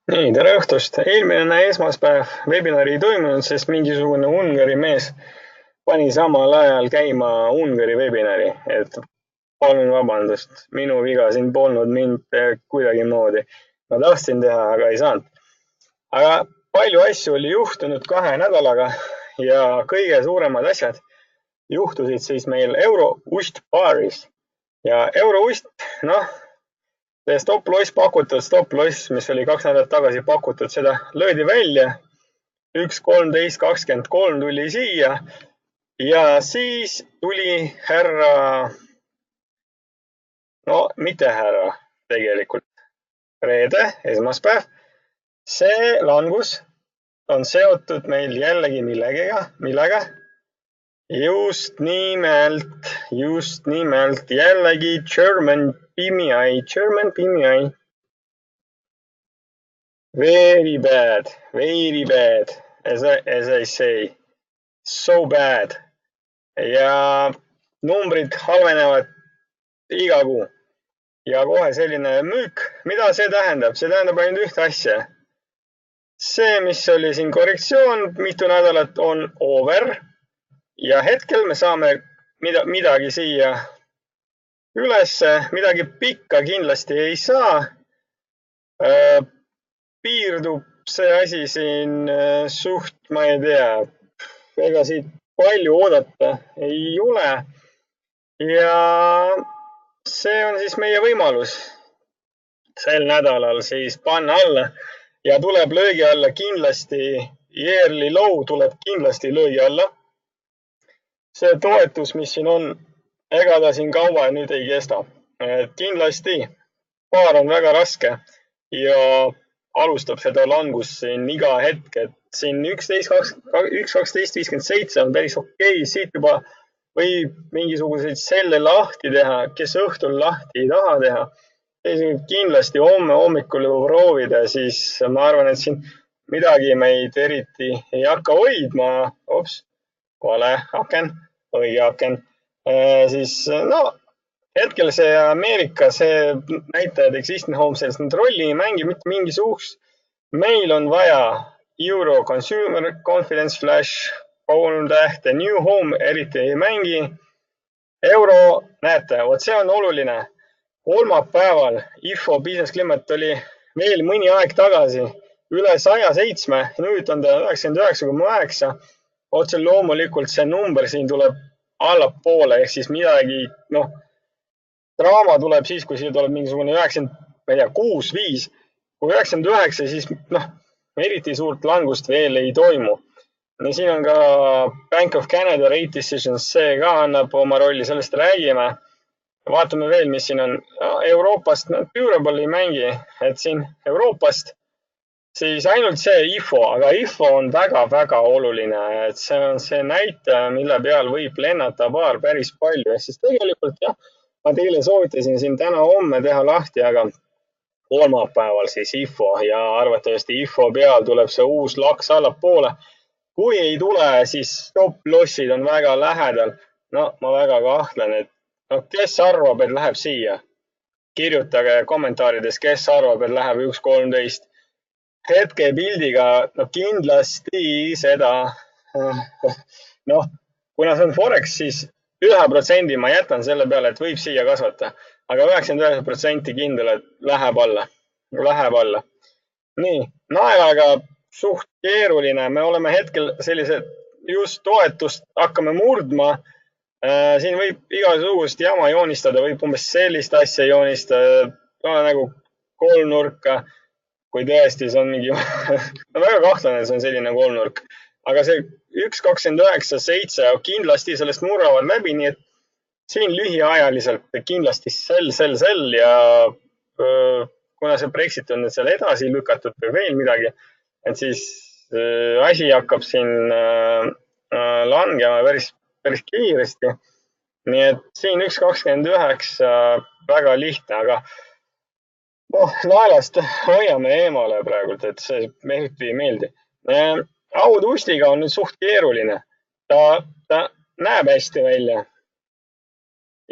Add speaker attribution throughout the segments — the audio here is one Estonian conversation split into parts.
Speaker 1: Nii, tere õhtust! Eelmine esmaspäev webinari ei toimunud, sest mingisugune Ungari mees pani samal ajal käima Ungari webinari, et palun vabandust, minu viga, siin polnud mind kuidagimoodi. Ma tahtsin teha, aga ei saanud. Aga palju asju oli juhtunud 2 nädalaga ja kõige suuremad asjad juhtusid siis meil Euroust baaris. Ja Euroust, noh, see stop-loss pakutud stop-loss, mis oli 2 nädalat tagasi pakutud, seda löödi välja. 1.13.23 tuli siia ja siis tuli härra, no mitte härra, tegelikult reede, esmaspäev. See langus on seotud meil jällegi millega? Just nimelt jällegi German PMI. Very bad, as I say. So bad. Ja numbrid halvenevad iga kuu. Ja kohe selline müük. Mida see tähendab? See tähendab ainult ühte asja. See, mis oli siin korrektsioon, mitu nädalat on over. Ja hetkel me saame midagi siia ülesse, midagi pikka kindlasti ei saa. Piirdub see asi siin suht, ma ei tea, ega siit palju oodata ei ole. Ja see on siis meie võimalus sel nädalal siis panna alla ja tuleb löögi alla kindlasti, yearly low tuleb kindlasti löögi alla. See toetus, mis siin on, ega ta siin kaua nüüd ei kesta. Kindlasti paar on väga raske ja alustab seda langust siin iga hetk, et siin 1.12.57 on päris okei, siit juba võib mingisuguseid selle lahti teha, kes õhtul lahti ei taha teha. Kindlasti homme hommikul juba proovida, siis ma arvan, et siin midagi meid eriti ei hakka hoidma. Ops, vale aken, õige aken. Siis no, hetkel see Ameerika, see näitajad existing home sales, need rolli ei mängi mitte mingisugust. Meil on vaja Euro Consumer Confidence Flash, 3 tähte, New Home eriti ei mängi. Euro, näete, vot see on oluline. Kolmapäeval IFO Business Climate oli veel mõni aeg tagasi üle 107, nüüd on ta 99,9. Otse loomulikult see number siin tuleb allapoole, ehk siis midagi, noh, draama tuleb siis, kui siia tuleb mingisugune 96, 5. Kui 99, siis noh, eriti suurt langust veel ei toimu. Ja siin on ka Bank of Canada rate decisions, see ka annab oma rolli, sellest räägime. Vaatame veel, mis siin on. Euroopast durable ei mängi, et siin Euroopast siis ainult see IFO, aga IFO on väga-väga oluline, et see on see näitaja, mille peal võib lennata paar päris palju. Ehk siis tegelikult jah, ma teile soovitasin siin täna-homme teha lahti, aga kolmapäeval siis IFO ja arvatavasti IFO peal tuleb see uus laks allapoole. Kui ei tule, siis stop-lossid on väga lähedal. No, ma väga kahtlen, et no, kes arvab, et läheb siia? Kirjutage kommentaarides, kes arvab, et läheb 1.13. Hetke pildiga, no kindlasti seda, noh, kuna see on Forex, siis 1% ma jätan selle peale, et võib siia kasvata, aga 99% kindel, et läheb alla. Nii, naelaga suht keeruline. Me oleme hetkel sellise just toetust hakkame murdma. Siin võib igasugust jama joonistada, võib umbes sellist asja joonistada, nagu kolmnurka, kui tõesti see on mingi, no väga kahtlane, et see on selline kolmnurk. Aga see 1.29.7 kindlasti sellest murravad läbi, nii et siin lühiajaliselt kindlasti sell ja kuna see Brexit on nüüd seal edasi lükatud või veel midagi, et siis asi hakkab siin langema päris kiiresti. Nii et siin 1.29 väga lihtne, aga naelast hoiame eemale praegult, et see meeldi ei meeldi. Audustiga on nüüd suht keeruline. Ta näeb hästi välja.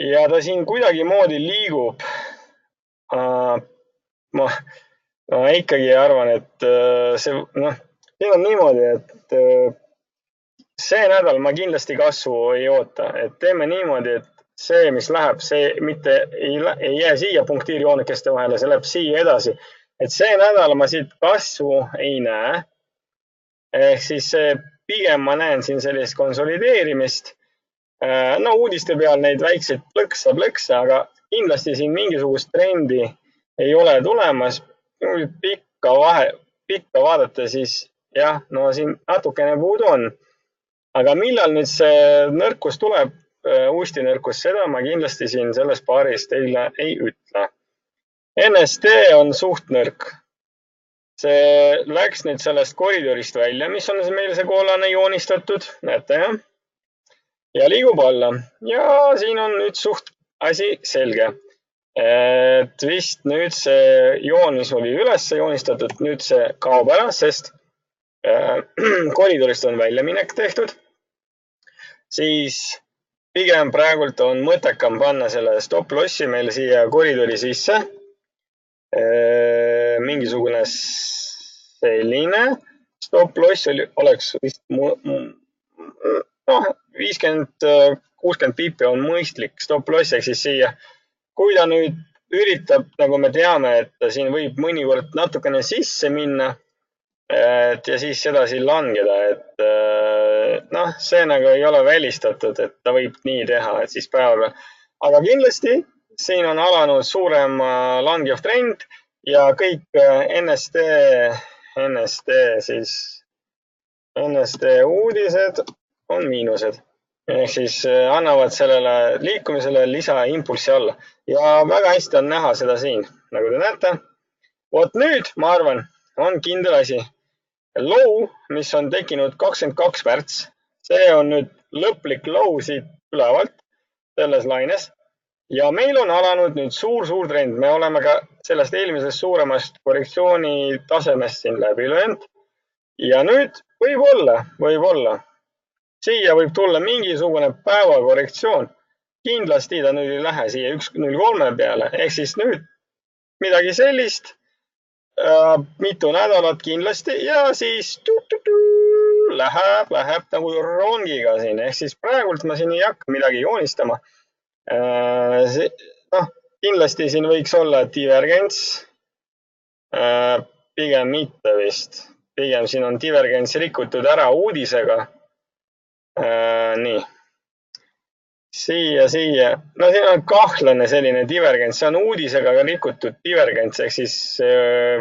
Speaker 1: Ja ta siin kuidagimoodi liigub. ma ikkagi arvan, et see, siin on niimoodi, et see nädal ma kindlasti kasvu ei oota, et teeme niimoodi, et see, mis läheb, see mitte ei jää siia punktiirjoonekeste vahele, see läheb siia edasi. Et see nädal ma siit kasvu ei näe. Ehk siis pigem ma näen siin sellist konsolideerimist. No uudiste peal neid väikseid plõksa, aga kindlasti siin mingisugust trendi ei ole tulemas. Pikka vaadata, siis jah, no siin natukene puudu on. Aga millal nüüd see nõrkus tuleb, uustinõrkus, seda ma kindlasti siin selles paaris teile ei ütle. NSD on suht nõrk. See läks nüüd sellest koridorist välja, mis on meil see kollane joonistatud, näete jah? Ja liigub alla. Ja siin on nüüd suht asi selge. Et vist nüüd see joon, mis oli üles joonistatud, nüüd see kaob ära, sest koridorist on väljaminek tehtud. Siis pigem praegult on mõttekam panna selle stop-lossi meil siia koridori sisse. Mingisugune selline stop-loss oleks vist 50-60 piipi on mõistlik stop-loss, ehk siis siia. Kui ta nüüd üritab, nagu me teame, et siin võib mõnikord natukene sisse minna ja siis sedasi langeda, et see nagu ei ole välistatud, et ta võib nii teha, et siis päeva peal. Aga kindlasti siin on alanud suurem langev trend ja kõik NSD uudised on miinused. Ehk siis annavad sellele liikumisele lisaimpulssi alla. Ja väga hästi on näha seda siin, nagu te näete. Vot nüüd, ma arvan, on kindel asi. Low, mis on tekkinud 22 märts, see on nüüd lõplik low siit ülevalt selles laines. Ja meil on alanud nüüd suur trend. Me oleme ka sellest eelmisest suuremast korrektsiooni tasemest siin läbi löönud. Ja nüüd võib-olla. Siia võib tulla mingisugune päevakorrektsioon. Kindlasti ta nüüd ei lähe siia 1.03 peale. Ehk siis nüüd midagi sellist. Mitu nädalat kindlasti ja siis läheb nagu rongiga siin. Ehk siis praegult ma siin ei hakka midagi joonistama. Kindlasti siin võiks olla divergents. Pigem mitte vist. Pigem siin on divergents rikutud ära uudisega. Nii. Siia. No siin on kahtlane selline divergents. See on uudisega rikutud divergents. Ehk siis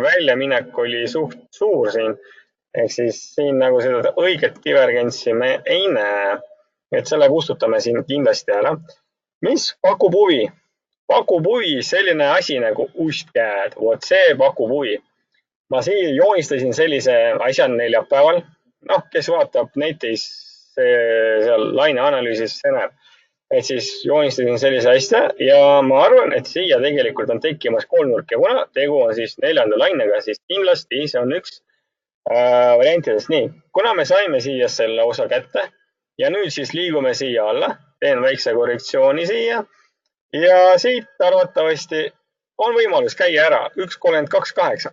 Speaker 1: väljaminek oli suht suur siin. Ehk siis siin nagu seda õiget divergentsi me ei näe. Et selle kustutame siin kindlasti ära. Mis pakub huvi? Pakub huvi selline asi nagu ustkäed. Vot see pakub huvi. Ma siin joonistasin sellise asja neljapäeval. Kes vaatab netis seal laine analüüsis, see näeb. Et siis joonistasin sellise asja ja ma arvan, et siia tegelikult on tekkimas kolmnurk ja kuna tegu on siis 4. lainega, siis kindlasti see on üks variantidest. Nii, kuna me saime siia selle osa kätte ja nüüd siis liigume siia alla, teen väikse korrektsiooni siia ja siit arvatavasti on võimalus käia ära 1.32.8.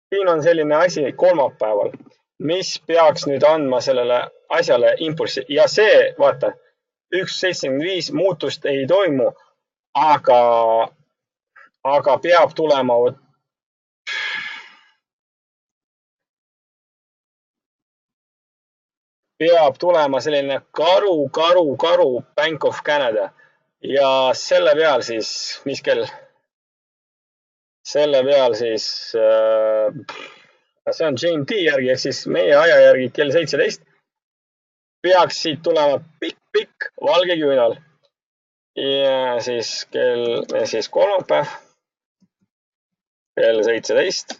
Speaker 1: Siin on selline asi kolmapäeval, mis peaks nüüd andma sellele asjale impulssi ja see, vaata, 1.75 muutust ei toimu, aga peab tulema selline karu Bank of Canada ja selle peal siis, mis kell? Selle peal siis, see on GMT järgi, ehk siis meie aja järgi kell 17, peaks siit tulema pikk valge küünal. Ja siis kolmapäev, kell 17.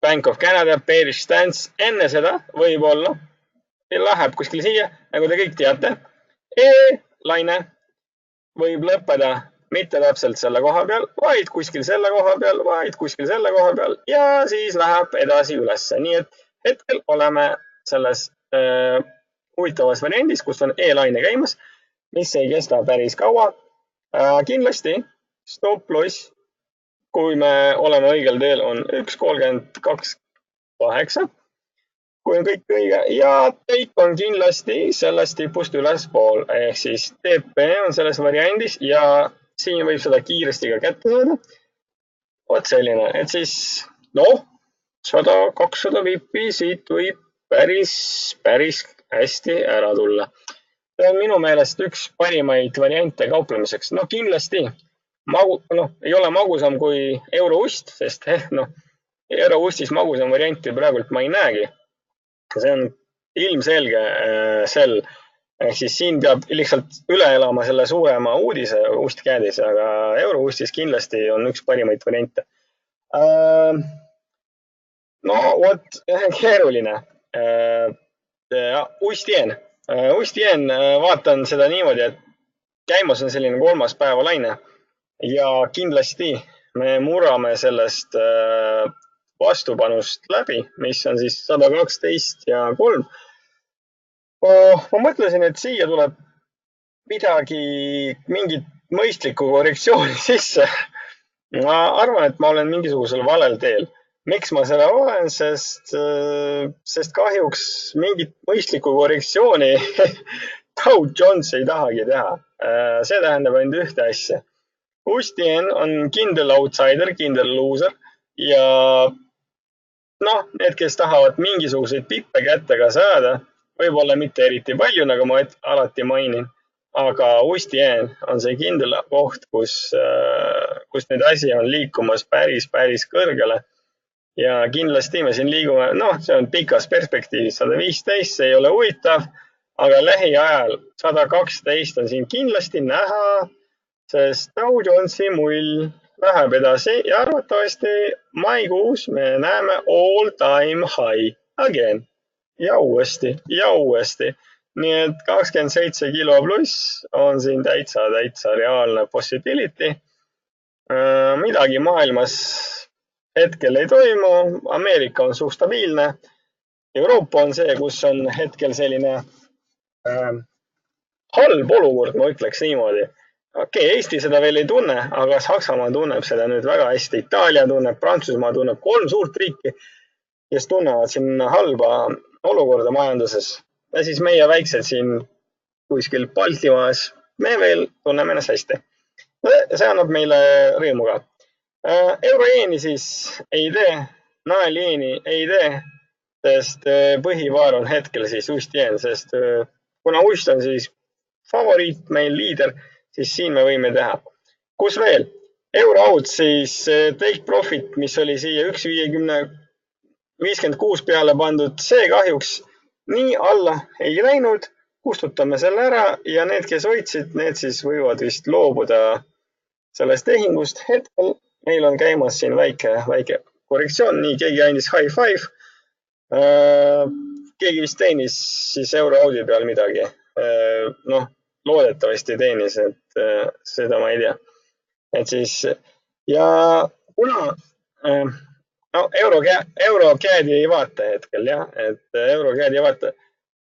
Speaker 1: Bank of Canada, bearish stance. Enne seda võib-olla läheb kuskil siia, nagu te kõik teate. Laine võib lõppeda mitte täpselt selle koha peal, vaid kuskil selle koha peal ja siis läheb edasi ülesse. Nii et hetkel oleme selles huvitavas variandis, kus on E-laine käimas, mis ei kesta päris kaua. Kindlasti stop-loss kui me oleme õigel teel, on 1,32,8. Kui on kõik õige ja teik on kindlasti sellest tipust ülespool ehk siis TP on selles variandis ja siin võib seda kiiresti ka kätte saada. Vot selline, et siis 100-200 vippi siit võib päris hästi ära tulla. See on minu meelest üks parimaid variante kauplemiseks. Kindlasti ei ole magusam kui euroust, sest euroustis magusam varianti praegult ma ei näegi. See on ilmselge sell. Ehk siis siin peab lihtsalt üle elama selle suurema uudise Ust-Käedis, aga euroustis kindlasti on üks parimaid variante. Keeruline. Ust-Jen, vaatan seda niimoodi, et käimas on selline 3. päevalaine ja kindlasti me murrame sellest vastupanust läbi, mis on siis 112,3. Ma mõtlesin, et siia tuleb mingit mõistlikku korrektsiooni sisse. Ma arvan, et ma olen mingisugusel valel teel. Miks ma seda olen? Sest kahjuks mingit mõistlikku korrektsiooni Dow Jones ei tahagi teha. See tähendab ainult ühte asja. Ust-Jen on kindel outsider, kindel loser ja need, kes tahavad mingisuguseid pippe kättega saada, võib-olla mitte eriti palju, nagu ma alati mainin, aga Ust-Jen on see kindel koht, kus nüüd asi on liikumas päris kõrgele. Ja kindlasti me siin liigume, see on pikas perspektiivis 115, see ei ole huvitav, aga lähiajal 112 on siin kindlasti näha, sest Dow Jonesi mull läheb edasi ja arvatavasti maikuus me näeme all time high again. Ja uuesti. Nii et 27 kilo pluss on siin täitsa reaalne possibility. Midagi maailmas hetkel ei toimu, Ameerika on suht stabiilne. Euroopa on see, kus on hetkel selline halb olukord, ma ütleks niimoodi. Okei, Eesti seda veel ei tunne, aga Saksamaa tunneb seda nüüd väga hästi. Itaalia tunneb, Prantsusmaa tunneb, 3 suurt riiki, kes tunnevad siin halba olukorda majanduses. Ja siis meie väiksed siin kuskil Baltimaas, me veel tunneme ennast hästi. See annab meile rõõmu ka. Eurojeeni siis ei tee, naeljeeni ei tee, sest põhivaar on hetkel siis Ust-Jen, sest kuna Ust on siis favoriit, meil liider, siis siin me võime teha. Kus veel? Euroaut siis take profit, mis oli siia 1,56 peale pandud, see kahjuks nii alla ei läinud. Kustutame selle ära ja need, kes hoidsid, need siis võivad vist loobuda sellest tehingust. Hetkel meil on käimas siin väike korrektsioon, nii keegi andis high five. Keegi vist teenis siis euroaudi peal midagi. Loodetavasti teenis, et seda ma ei tea. Et siis, ja kuna eurocadi ei vaata hetkel, jah, et eurocadi ei vaata,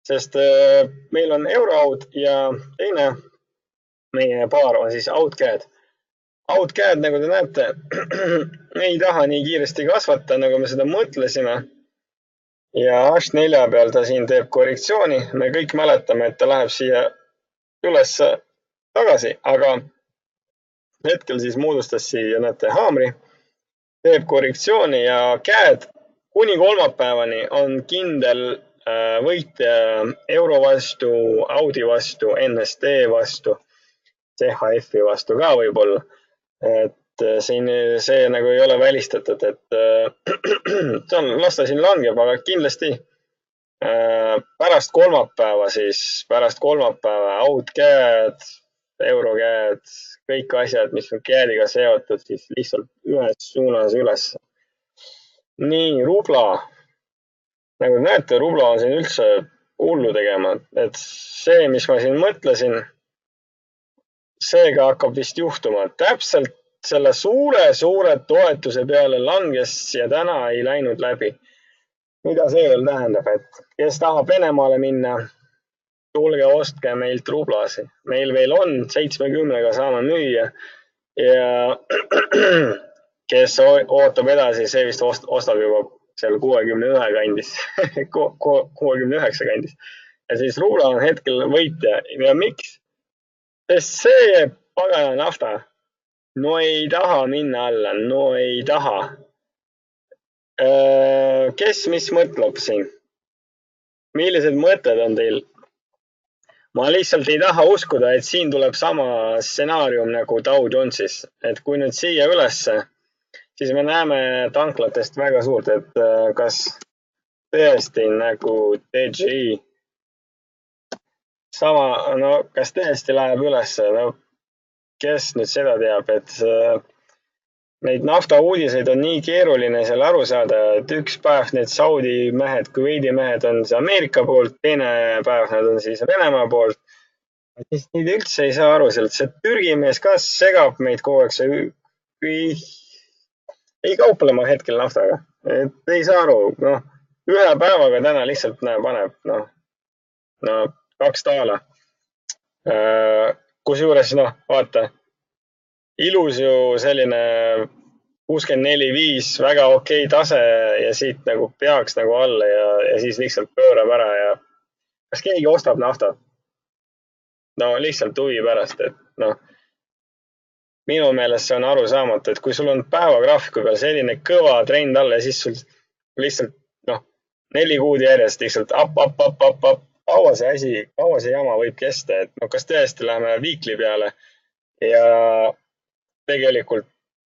Speaker 1: sest meil on euroaud ja teine meie paar on siis outcad. Outcad, nagu te näete, ei taha nii kiiresti kasvata, nagu me seda mõtlesime. Ja H4 peal ta siin teeb korrektsiooni. Me kõik mäletame, et ta läheb siia üles tagasi, aga hetkel siis moodustas siia, näete, haamri, teeb korrektsiooni ja käed kuni kolmapäevani on kindel võitja euro vastu, Audi vastu, NSD vastu, CHF-i vastu ka võib-olla. Et see nagu ei ole välistatud, et las ta siin langeb, aga kindlasti pärast kolmapäeva outcad, eurokäed, kõik asjad, mis on käediga seotud, siis lihtsalt ühes suunas üles. Nii, rubla. Nagu näete, rubla on siin üldse hullu tegema, et see, mis ma siin mõtlesin, seega hakkab vist juhtuma. Täpselt selle suure toetuse peale langes ja täna ei läinud läbi. Mida see veel tähendab, et kes tahab Venemaale minna, tulge ostke meilt rublasi. Meil veel on, 70-ga saame müüa ja kes ootab edasi, see vist ostab juba seal 61 kandis, 69 kandis. Ja siis Ruula on hetkel võitja. Ja miks? Sest see pagana nafta, no ei taha minna alla, no ei taha. Kes mis mõtleb siin? Millised mõtted on teil? Ma lihtsalt ei taha uskuda, et siin tuleb sama stsenaarium nagu Dow Jonesis. Et kui nüüd siia ülesse, siis me näeme tanklatest väga suurt, et kas tõesti nagu DJI sama, no kas tõesti läheb ülesse, no kes nüüd seda teab, et neid nafta uudiseid on nii keeruline seal aru saada, et üks päev need Saudi mehed, Kuveidi mehed on see Ameerika poolt, teine päev nad on siis Venemaa poolt. Siis neid üldse ei saa aru sealt. See Türgi mees ka segab meid kogu aeg, see ei kauple ma hetkel naftaga. Et ei saa aru, noh, ühe päevaga täna lihtsalt paneb, no 2 taala. Kusjuures, vaata, ilus ju selline 64.5, väga okei tase ja siit nagu peaks nagu alla ja siis lihtsalt pöörab ära ja kas keegi ostab naftat? No lihtsalt huvi pärast, et minu meelest see on arusaamatu, et kui sul on päevagraafiku peal selline kõva trend alla ja siis sul lihtsalt 4 kuud järjest lihtsalt up. Kaua see jama võib kesta, et kas tõesti läheme weekly peale ja tegelikult,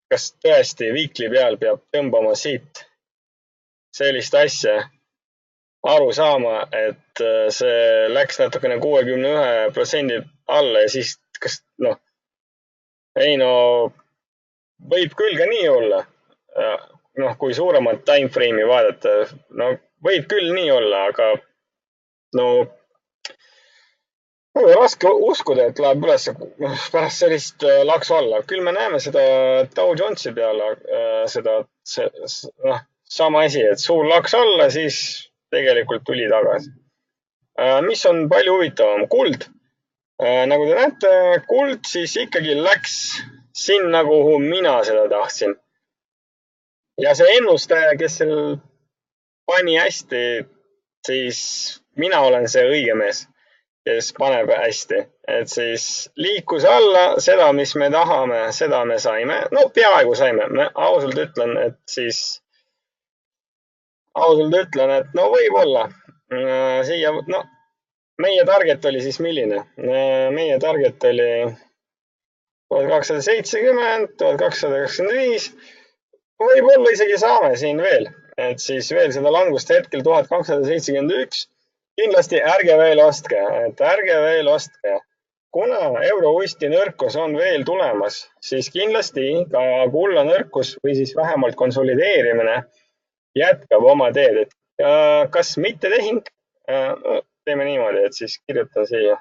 Speaker 1: kas tõesti weekly peal peab tõmbama siit sellist asja aru saama, et see läks natukene 61% alla ja siis kas, võib küll ka nii olla. Kui suuremat timeframe'i vaadata, võib küll nii olla, aga raske uskuda, et läheb üles pärast sellist laksu alla. Küll me näeme seda Dow Jonesi peale, sama asi, et suur laks alla, siis tegelikult tuli tagasi. Mis on palju huvitavam? Kuld. Nagu te näete, kuld siis ikkagi läks sinna, kuhu mina seda tahtsin. Ja see ennustaja, kes seal pani hästi, siis mina olen see õige mees, kes paneb hästi. Et siis liikus alla, seda, mis me tahame, seda me saime. No peaaegu saime. Ausalt ütlen, et võib-olla. Siia, meie target oli siis milline? Meie target oli 1270, 1225. Võib-olla isegi saame siin veel. Et siis veel seda langust hetkel 1271. Kindlasti ärge veel ostke. Kuna eurouisti nõrkus on veel tulemas, siis kindlasti ka kulla nõrkus või siis vähemalt konsolideerimine jätkab oma teed. Kas mitte tehing? Teeme niimoodi, et siis kirjutan siia.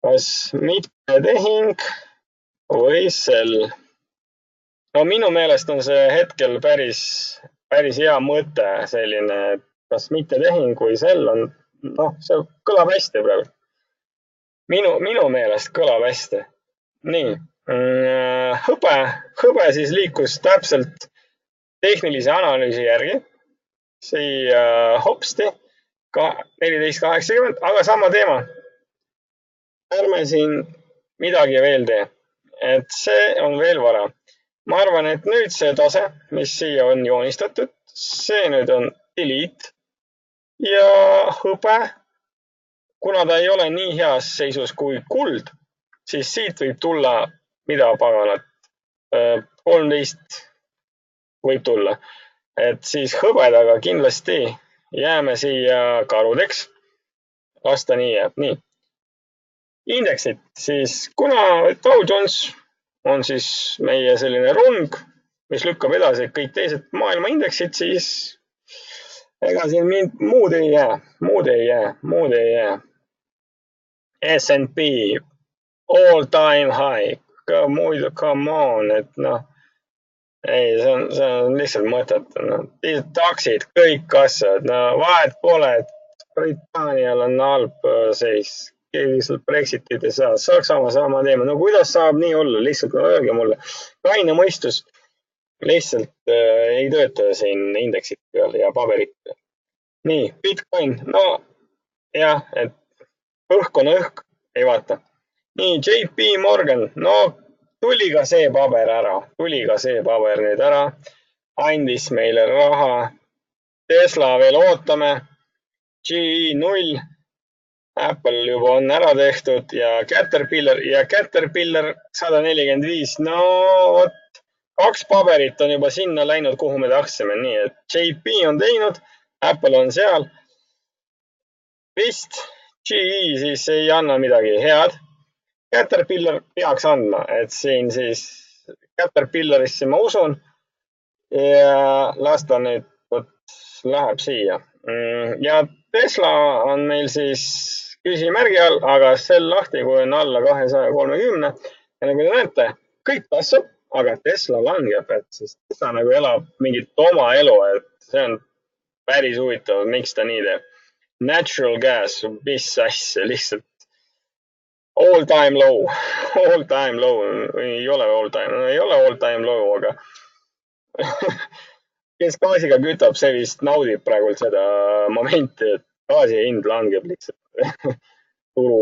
Speaker 1: Kas mitte tehing või sell? Minu meelest on see hetkel päris hea mõte selline, et kas mitte tehing või sell on, see kõlab hästi praegu. Minu meelest kõlab hästi. Nii, hõbe siis liikus täpselt tehnilise analüüsi järgi. Siia hopsti 14.80, aga sama teema. Ärme siin midagi veel tee. Et see on veel vara. Ma arvan, et nüüd see tase, mis siia on joonistatud, see nüüd on delete ja hõbe, kuna ta ei ole nii heas seisus kui kuld, siis siit võib tulla, mida paganat, 13 võib tulla. Et siis hõbedaga kindlasti jääme siia karudeks. Las ta nii jääb. Nii. Indeksid siis, kuna Dow Jones on siis meie selline rong, mis lükkab edasi kõik teised maailma indeksid, siis ega siin muud ei jää. S&P all time high. Come on, et ei, see on lihtsalt mõttetu. Taksid, kõik kasvavad. Vahet pole, et Britannial on halb seis. Keegi lihtsalt Brexitit ei saa. Saksamaa sama teema. Kuidas saab nii olla? Lihtsalt öelge mulle. Kaine mõistus. lihtsalt ei tööta siin indeksit peal ja paberit peal. Nii, Bitcoin, no jah, et õhk on õhk, ei vaata. Nii, JP Morgan, no tuli ka see paber ära, tuli ka see paber nüüd ära, andis meile raha. Tesla veel ootame, GE 0, Apple juba on ära tehtud ja Caterpillar 145, no vot, 2 paberit on juba sinna läinud, kuhu me tahtsime, nii et JP on teinud, Apple on seal. Vist GE siis ei anna midagi head. Caterpillar peaks andma, et siin siis Caterpillarisse ma usun ja las ta nüüd läheb siia. Ja Tesla on meil siis küsimärgi all, aga sell lahti, kui on alla 230. Ja nagu te näete, kõik kasvab, aga Tesla langeb, et siis Tesla nagu elab mingit oma elu, et see on päris huvitav, miks ta nii teeb. Natural gas, mis asja, lihtsalt all time low, ei ole all time low, aga kes gaasiga kütab, see vist naudib praegult seda momenti, et gaasi hind langeb lihtsalt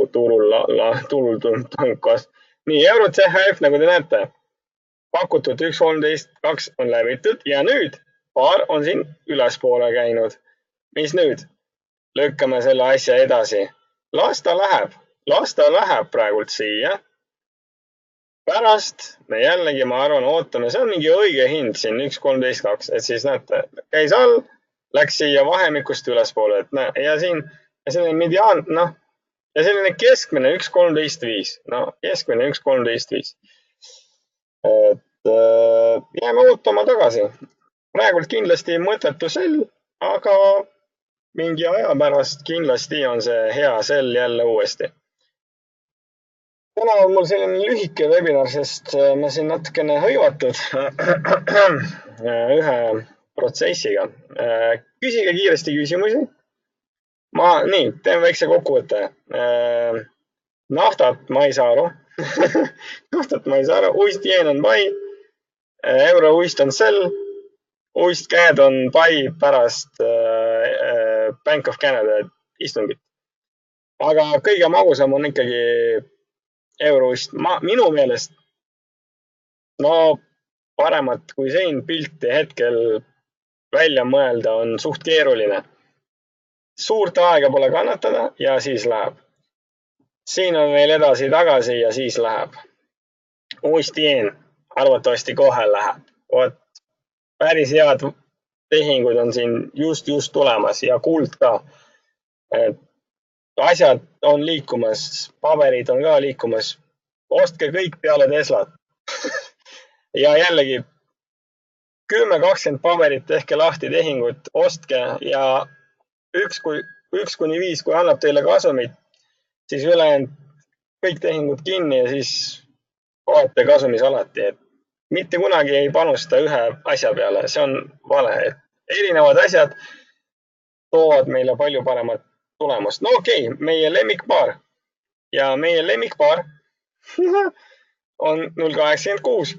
Speaker 1: turul kasv. Nii, euro CHF, nagu te näete, pakutud 1.13.2 on läbitud ja nüüd paar on siin ülespoole käinud. Mis nüüd? Lükkame selle asja edasi. Las ta läheb praegult siia. Pärast me jällegi, ma arvan, ootame, see on mingi õige hind siin 1.13.2, et siis näete, käis all, läks siia vahemikust ülespoole, et näe, ja siin selline mediaan, noh, ja selline keskmine 1.13.5, no keskmine 1.13.5. Et jääme ootama tagasi. Praegult kindlasti mõttetu sell, aga mingi aja pärast kindlasti on see hea sell jälle uuesti. Täna on mul selline lühike webinar, sest ma siin natukene hõivatud ühe protsessiga. Küsige kiiresti küsimusi. Nii, teen väikse kokkuvõtte. Naftat ma ei saa aru. Uist jeen on buy, euro uist on sell, uist käed on buy pärast Bank of Canada istungit. Aga kõige magusam on ikkagi euroist. Minu meelest, no paremat kui siin pilti hetkel välja mõelda on suht keeruline. Suurt aega pole kannatada ja siis läheb. Siin on veel edasi-tagasi ja siis läheb. Uistien arvatavasti kohe läheb. Päris head tehingud on siin just tulemas ja kuld ka. Asjad on liikumas, paberid on ka liikumas. Ostke kõik peale Teslat. Ja jällegi 10-20 paberit tehke lahti tehingut, ostke ja 1-5, kui annab teile kasumit, siis ülejäänud kõik tehingud kinni ja siis olete kasumis alati. Et mitte kunagi ei panusta ühe asja peale, see on vale. Et erinevad asjad toovad meile palju paremat tulemust. No okei, meie lemmikpaar. Ja meie lemmikpaar on 0.86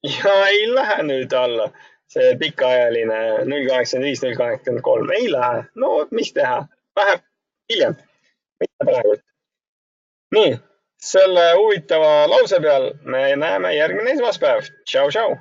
Speaker 1: ja ei lähe nüüd alla. See pikaajaline 0.85, 0.83 ei lähe. No mis teha? Läheb hiljem. Mitte praegu. Nii, selle huvitava lause peal me näeme järgmine esmaspäev. Tšau, tšau!